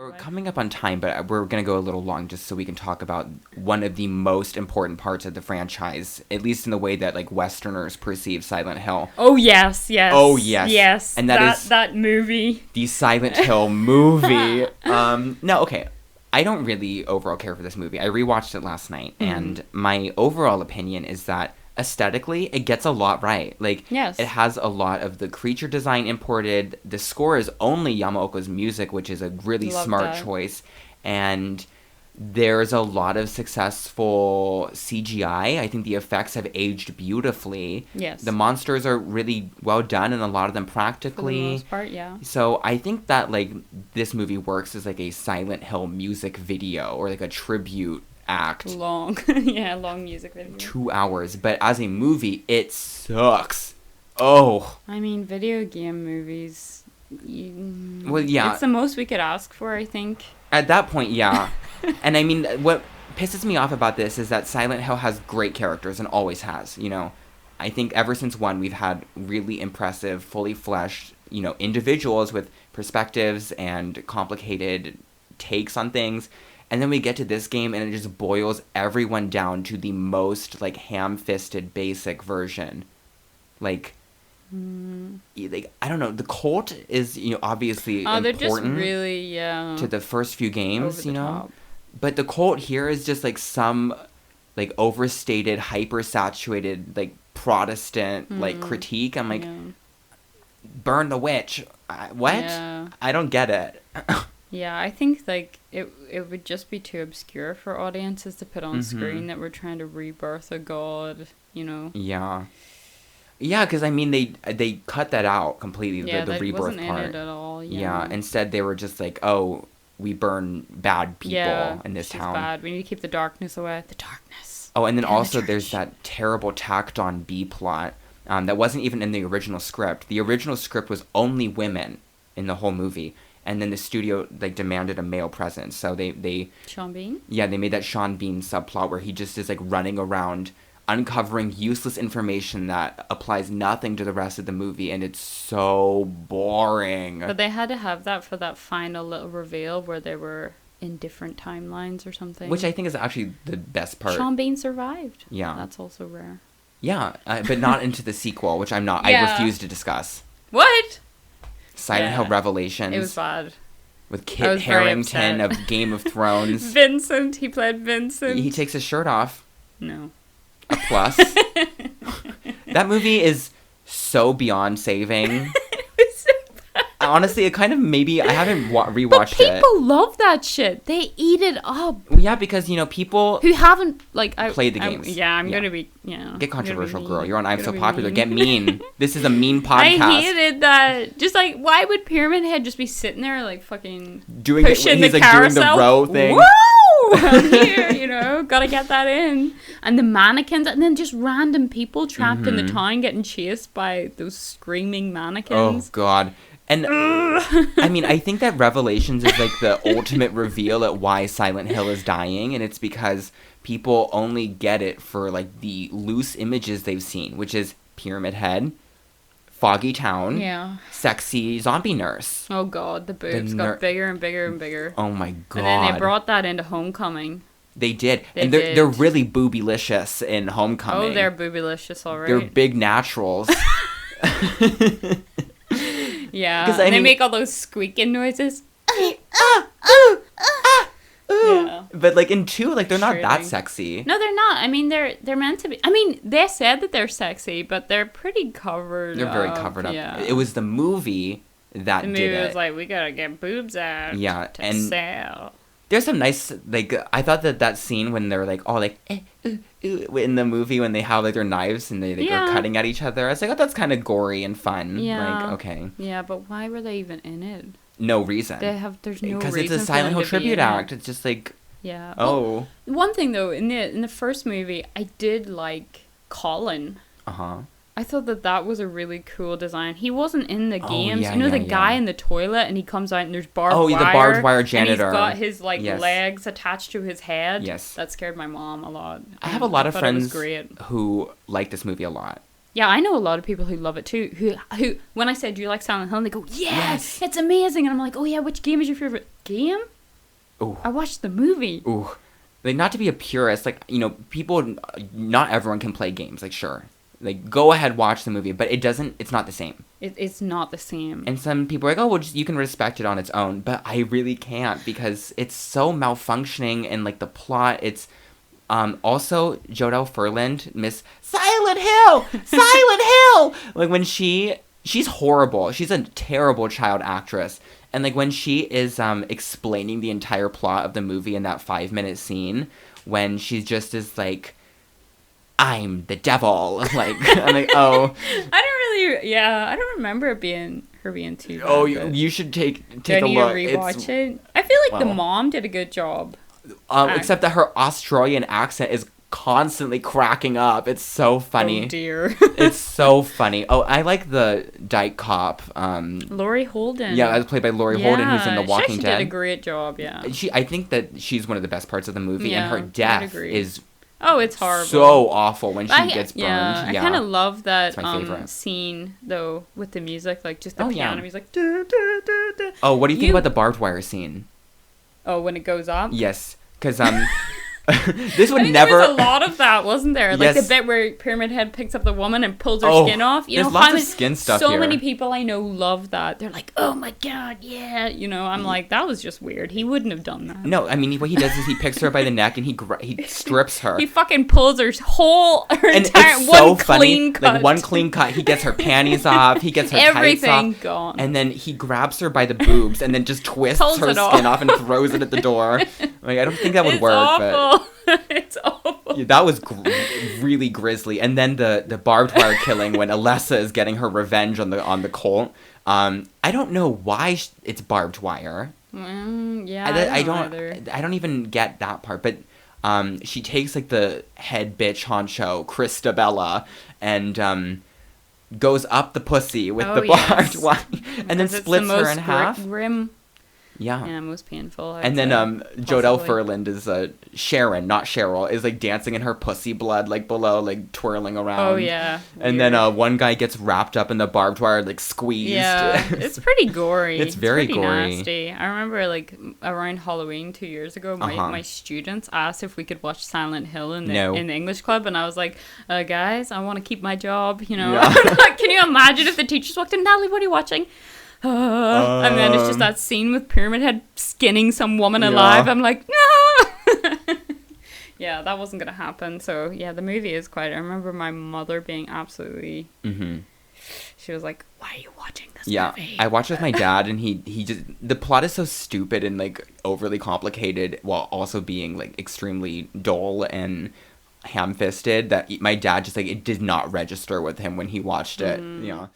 We're coming up on time, but we're going to go a little long just so we can talk about one of the most important parts of the franchise, at least in the way that, like, Westerners perceive Silent Hill. Oh, yes. Oh, yes. Yes. And that is that movie. The Silent Hill movie. No, okay. I don't really overall care for this movie. I rewatched it last night, and my overall opinion is that aesthetically, it gets a lot right. Like, yes. It has a lot of the creature design imported. The score is only Yamaoka's music, which is a really smart choice. And there's a lot of successful CGI. I think the effects have aged beautifully. Yes. The monsters are really well done, and a lot of them practically. For the most part, yeah. So I think that, like, this movie works as, like, a Silent Hill music video or, like, a tribute act. Long music video. 2 hours, but as a movie, it sucks. Oh. I mean, video game movies. Well, yeah. It's the most we could ask for, I think. At that point, yeah. And I mean, what pisses me off about this is that Silent Hill has great characters and always has, you know. I think ever since 1, we've had really impressive, fully fleshed, you know, individuals with perspectives and complicated takes on things. And then we get to this game and it just boils everyone down to the most, like, ham-fisted basic version. Like, I don't know. The cult is, you know, obviously important. They're just really, to the first few games, you know? Top. But the cult here is just, like, some, like, overstated, hyper-saturated, like, Protestant, like, critique. I'm like, burn the witch. What? Yeah. I don't get it. Yeah, I think, like, it would just be too obscure for audiences to put on screen that we're trying to rebirth a god, you know? Yeah. Yeah, because, I mean, they cut that out completely, yeah, the rebirth wasn't part. in it at all, Yeah, instead they were just like, oh, we burn bad people in this town. Bad. We need to keep the darkness away. The darkness. Oh, and then also there's that terrible tacked-on B-plot that wasn't even in the original script. The original script was only women in the whole movie. And then the studio, like, demanded a male presence. So they Sean Bean? Yeah, they made that Sean Bean subplot where he just is, like, running around uncovering useless information that applies nothing to the rest of the movie. And it's so boring. But they had to have that for that final little reveal where they were in different timelines or something. Which I think is actually the best part. Sean Bean survived. Yeah. That's also rare. Yeah, but not into the sequel, which I'm not. Yeah. I refuse to discuss. What? Silent Hill Revelations. It was bad. With Kit Harington of Game of Thrones. Vincent. He played Vincent. He takes his shirt off. No. A plus. That movie is so beyond saving. Honestly, it kind of maybe... I haven't rewatched it. But people love that shit. They eat it up. Yeah, because, you know, people... who haven't, like... played the games. I'm going to be... Yeah. Get controversial, girl. You're on I'm So Popular. Get mean. This is a mean podcast. I hated that. Just, like, why would Pyramid Head just be sitting there, like, fucking... doing pushing he's the like carousel? Doing the row thing. Woo! I'm here, you know. Gotta get that in. And the mannequins. And then just random people trapped in the town getting chased by those screaming mannequins. Oh, God. And, I mean, I think that Revelations is, like, the ultimate reveal at why Silent Hill is dying, and it's because people only get it for, like, the loose images they've seen, which is Pyramid Head, Foggy Town, sexy zombie nurse. Oh, God, the boobs got bigger and bigger and bigger. Oh, my God. And then they brought that into Homecoming. They did. They're really boobylicious in Homecoming. Oh, they're boobylicious, all right. They're big naturals. Yeah, I mean, they make all those squeaking noises. Yeah. But, like, in 2, like, they're not that sexy. No, they're not. I mean, they're meant to be. I mean, they said that they're sexy, but they're pretty covered They're very covered up. Yeah. It was the movie that did it. The movie was like, we gotta get boobs out to sell. There's some nice, like, I thought that scene when they're, like, all, like, in the movie when they have, like, their knives and they are cutting at each other. I was like, oh, that's kind of gory and fun. Yeah. Like, okay. Yeah, but why were they even in it? No reason. There's no reason. Because it's a Silent Hill tribute act. It's just like, yeah. Oh. Well, one thing, though, in the first movie, I did like Colin. Uh-huh. I thought that was a really cool design. He wasn't in the games. The guy in the toilet, and he comes out and there's barbed wire. Oh, the barbed wire janitor. And he's got his, like, legs attached to his head. Yes. That scared my mom a lot. I have a lot of friends who like this movie a lot. Yeah, I know a lot of people who love it too. Who when I said, do you like Silent Hill? And they go, yes, it's amazing. And I'm like, oh yeah, which game is your favorite game? Ooh. I watched the movie. Ooh. Like, not to be a purist, like, you know, people, not everyone can play games, like, sure. Like, go ahead, watch the movie, but it's not the same. It's not the same. And some people are like, oh, well, just, you can respect it on its own, but I really can't, because it's so malfunctioning, and, like, the plot, it's, also, Jodelle Ferland, Miss Silent Hill! Silent Hill! Like, when she's horrible. She's a terrible child actress. And, like, when she is explaining the entire plot of the movie in that 5-minute scene, when she just is like, I'm the devil. Like, I'm like, oh. I don't remember her being too bad. Oh, you should take a look. Do I need to rewatch it? I feel like the mom did a good job. Except that her Australian accent is constantly cracking up. It's so funny. Oh dear. It's so funny. Oh, I like the dyke cop. Laurie Holden. Yeah, as played by Laurie Holden, who's in The Walking Dead. She did a great job, yeah. I think that she's one of the best parts of the movie, Yeah, and her death is it's horrible. so awful when she gets burned. Yeah, I kind of love that favorite. Scene, though, with the music, like, just the piano music. Oh, what do you think about the barbed wire scene? Oh, when it goes up? Yes, because this would never. There was a lot of that, wasn't there? Like yes. the bit where Pyramid Head picks up the woman and pulls her skin off. You there's know, lots of skin stuff so here. many people I know love that. They're like, "Oh my god, yeah!" You know, I'm like, that was just weird. He wouldn't have done that. No, I mean, what he does is he picks her by the neck and he strips her. He fucking pulls her and entire it's one so clean funny. cut. Like one clean cut. He gets her panties off. He gets her everything tights off, gone. and then he grabs her by the boobs and then just twists her skin off and throws it at the door. Like, I don't think that would work. Awful. But it's awful. Yeah, that was really grisly. And then the barbed wire killing when Alessa is getting her revenge on the Colt. I don't know why it's barbed wire. Yeah, I don't even get that part. But she takes like the head bitch honcho, Christabella, and goes up the pussy with the barbed wire, and then splits her in half. Grim. Yeah, most painful. And then Jodelle Ferland is Sharon, not Cheryl, is like dancing in her pussy blood, like below, like twirling around. Oh yeah. And then one guy gets wrapped up in the barbed wire, like squeezed. Yeah, it's pretty gory. It's very pretty gory. Nasty. I remember like around Halloween 2 years ago, my students asked if we could watch Silent Hill in the English club, and I was like, guys, I want to keep my job. You know, can you imagine if the teachers walked in, Natalie, what are you watching? And then it's just that scene with Pyramid Head skinning some woman alive. I'm like, no. Yeah, that wasn't gonna happen. So yeah, the movie is quite. I remember my mother being absolutely. Mm-hmm. She was like, "Why are you watching this movie?" Yeah, I watched with my dad, and he just the plot is so stupid and like overly complicated, while also being like extremely dull and ham-fisted that my dad just like it did not register with him when he watched it. Yeah.